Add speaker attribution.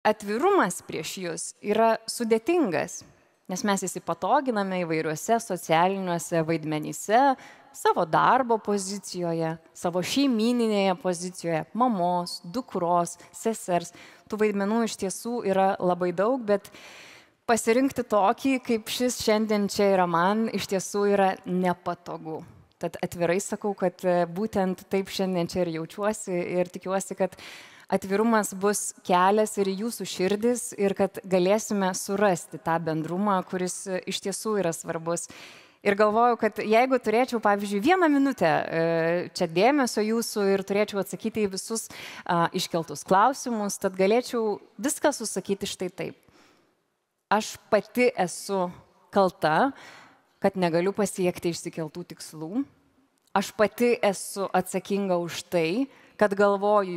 Speaker 1: atvirumas prieš jūs yra sudėtingas, nes mes įsipatoginame įvairiuose socialiniuose vaidmenyse, savo darbo pozicijoje, savo šeimyninėje pozicijoje, mamos, dukros, sesers. Tų vaidmenų iš tiesų yra labai daug, bet pasirinkti tokį, kaip šis šiandien čia yra man, iš tiesų yra nepatogu. Tad atvirai sakau, kad būtent taip šiandien čia ir jaučiuosi ir tikiuosi, kad atvirumas bus kelias ir į jūsų širdis ir kad galėsime surasti tą bendrumą, kuris iš tiesų yra svarbus. Ir galvoju, kad jeigu turėčiau, pavyzdžiui, 1 minutę čia dėmesio jūsų ir turėčiau atsakyti į visus iškeltus klausimus, tad galėčiau viską susakyti štai taip. Aš pati esu kalta, kad negaliu pasiekti išsikeltų tikslų. Aš pati esu atsakinga už tai, kad galvoju